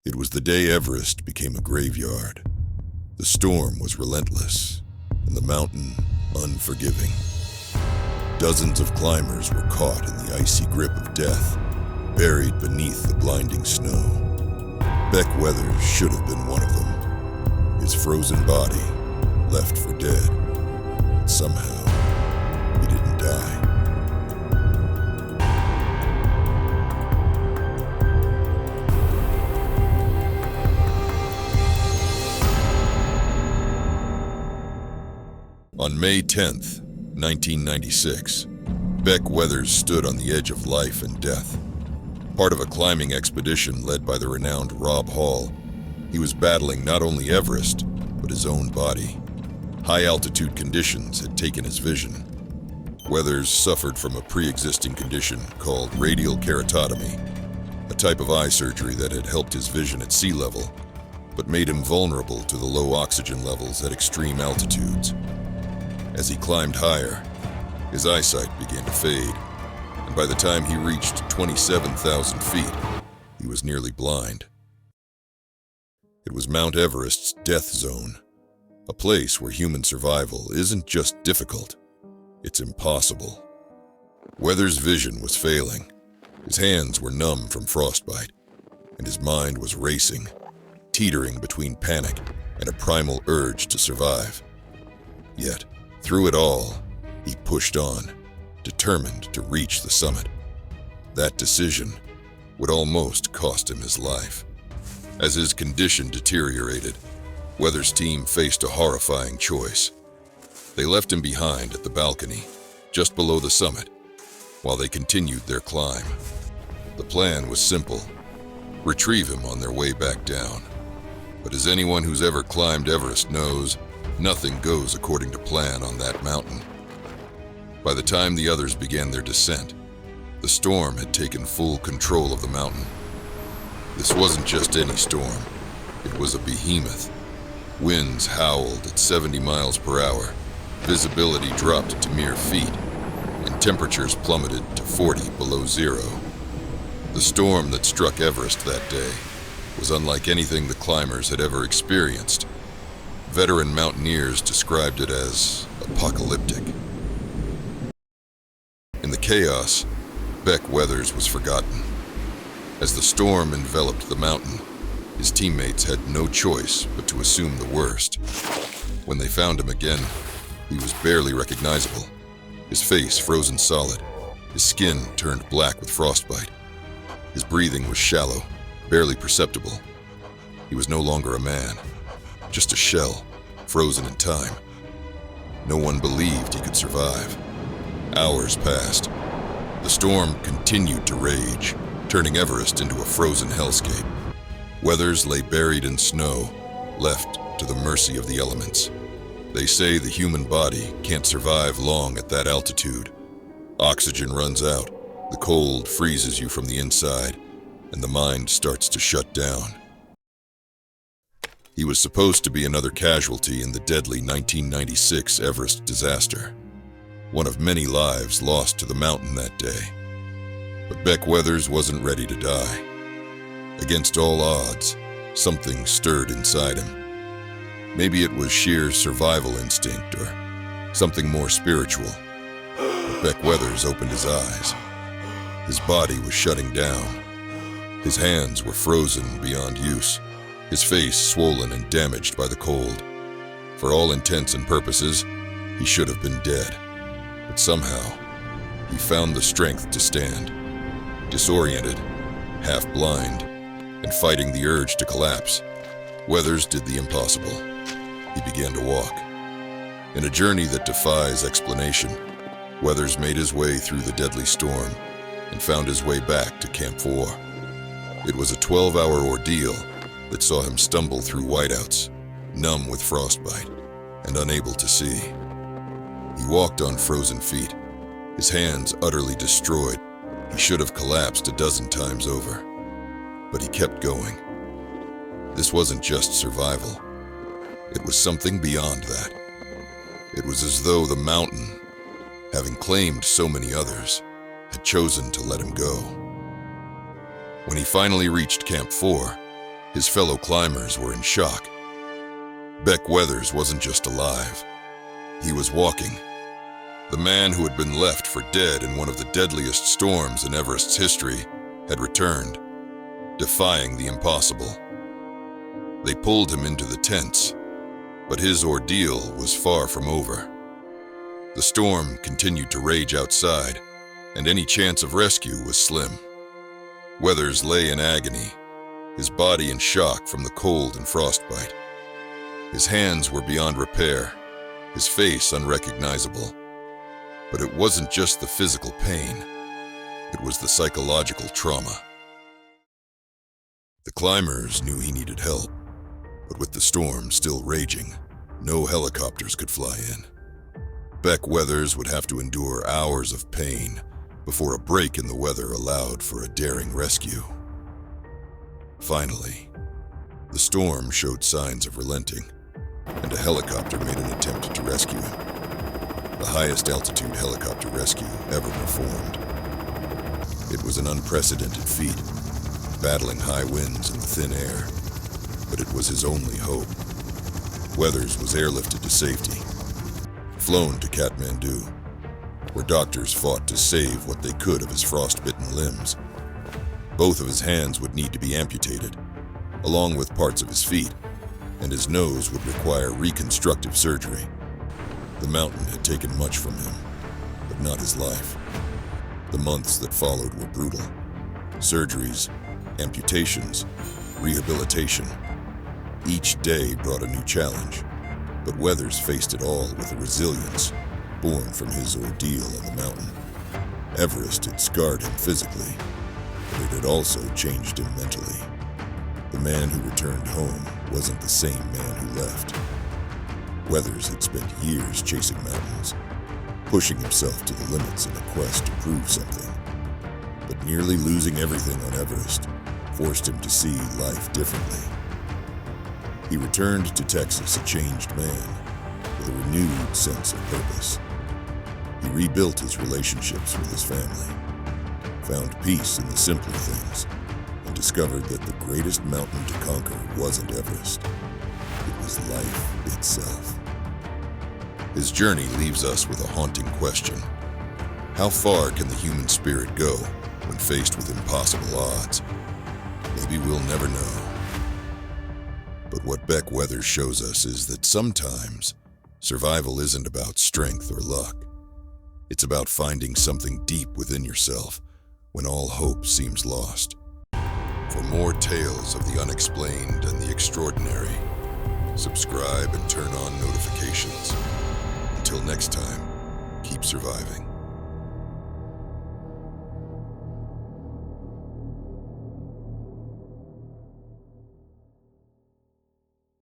It was the day Everest became a graveyard. The storm was relentless, and the mountain unforgiving. Dozens of climbers were caught in the icy grip of death, buried beneath the blinding snow. Beck Weathers should have been one of them. His frozen body left for dead. But somehow, he didn't die. On May 10th, 1996, Beck Weathers stood on the edge of life and death. Part of a climbing expedition led by the renowned Rob Hall, he was battling not only Everest, but his own body. High-altitude conditions had taken his vision. Weathers suffered from a pre-existing condition called radial keratotomy, a type of eye surgery that had helped his vision at sea level, but made him vulnerable to the low oxygen levels at extreme altitudes. As he climbed higher, his eyesight began to fade, and by the time he reached 27,000 feet, he was nearly blind. It was Mount Everest's death zone, a place where human survival isn't just difficult, it's impossible. Weathers' vision was failing, his hands were numb from frostbite, and his mind was racing, teetering between panic and a primal urge to survive. Yet, through it all, he pushed on, determined to reach the summit. That decision would almost cost him his life. As his condition deteriorated, Weathers' team faced a horrifying choice. They left him behind at the balcony, just below the summit, while they continued their climb. The plan was simple: retrieve him on their way back down. But as anyone who's ever climbed Everest knows, nothing goes according to plan on that mountain. By the time the others began their descent, the storm had taken full control of the mountain. This wasn't just any storm, it was a behemoth. Winds howled at 70 miles per hour, visibility dropped to mere feet, and temperatures plummeted to 40 below zero. The storm that struck Everest that day was unlike anything the climbers had ever experienced. Veteran mountaineers described it as apocalyptic. In the chaos, Beck Weathers was forgotten. As the storm enveloped the mountain, his teammates had no choice but to assume the worst. When they found him again, he was barely recognizable. His face frozen solid, his skin turned black with frostbite. His breathing was shallow, barely perceptible. He was no longer a man, just a shell, frozen in time. No one believed he could survive. Hours passed. The storm continued to rage, turning Everest into a frozen hellscape. Weathers lay buried in snow, left to the mercy of the elements. They say the human body can't survive long at that altitude. Oxygen runs out, the cold freezes you from the inside, and the mind starts to shut down. He was supposed to be another casualty in the deadly 1996 Everest disaster, one of many lives lost to the mountain that day. But Beck Weathers wasn't ready to die. Against all odds, something stirred inside him. Maybe it was sheer survival instinct or something more spiritual. But Beck Weathers opened his eyes. His body was shutting down. His hands were frozen beyond use, his face swollen and damaged by the cold. For all intents and purposes, he should have been dead. But somehow, he found the strength to stand. Disoriented, half-blind, and fighting the urge to collapse, Weathers did the impossible. He began to walk. In a journey that defies explanation, Weathers made his way through the deadly storm and found his way back to Camp 4. It was a 12-hour ordeal that saw him stumble through whiteouts, numb with frostbite, and unable to see. He walked on frozen feet, his hands utterly destroyed. He should have collapsed a dozen times over, but he kept going. This wasn't just survival. It was something beyond that. It was as though the mountain, having claimed so many others, had chosen to let him go. When he finally reached Camp 4, His fellow climbers were in shock. Beck Weathers wasn't just alive. He was walking. The man who had been left for dead in one of the deadliest storms in Everest's history had returned, defying the impossible. They pulled him into the tents, but his ordeal was far from over. The storm continued to rage outside, and any chance of rescue was slim. Weathers lay in agony, his body in shock from the cold and frostbite. His hands were beyond repair, his face unrecognizable. But it wasn't just the physical pain, it was the psychological trauma. The climbers knew he needed help, but with the storm still raging, no helicopters could fly in. Beck Weathers would have to endure hours of pain before a break in the weather allowed for a daring rescue. Finally, the storm showed signs of relenting, and a helicopter made an attempt to rescue him. The highest altitude helicopter rescue ever performed. It was an unprecedented feat, battling high winds in the thin air, but it was his only hope. Weathers was airlifted to safety, flown to Kathmandu, where doctors fought to save what they could of his frostbitten limbs. Both of his hands would need to be amputated, along with parts of his feet, and his nose would require reconstructive surgery. The mountain had taken much from him, but not his life. The months that followed were brutal. Surgeries, amputations, rehabilitation. Each day brought a new challenge, but Weathers faced it all with a resilience born from his ordeal on the mountain. Everest had scarred him physically, but it had also changed him mentally. The man who returned home wasn't the same man who left. Weathers had spent years chasing mountains, pushing himself to the limits in a quest to prove something. But nearly losing everything on Everest forced him to see life differently. He returned to Texas a changed man, with a renewed sense of purpose. He rebuilt his relationships with his family, found peace in the simpler things, and discovered that the greatest mountain to conquer wasn't Everest. It was life itself. His journey leaves us with a haunting question. How far can the human spirit go when faced with impossible odds? Maybe we'll never know. But what Beck Weathers shows us is that sometimes survival isn't about strength or luck. It's about finding something deep within yourself when all hope seems lost. For more tales of the unexplained and the extraordinary, subscribe and turn on notifications. Until next time, keep surviving.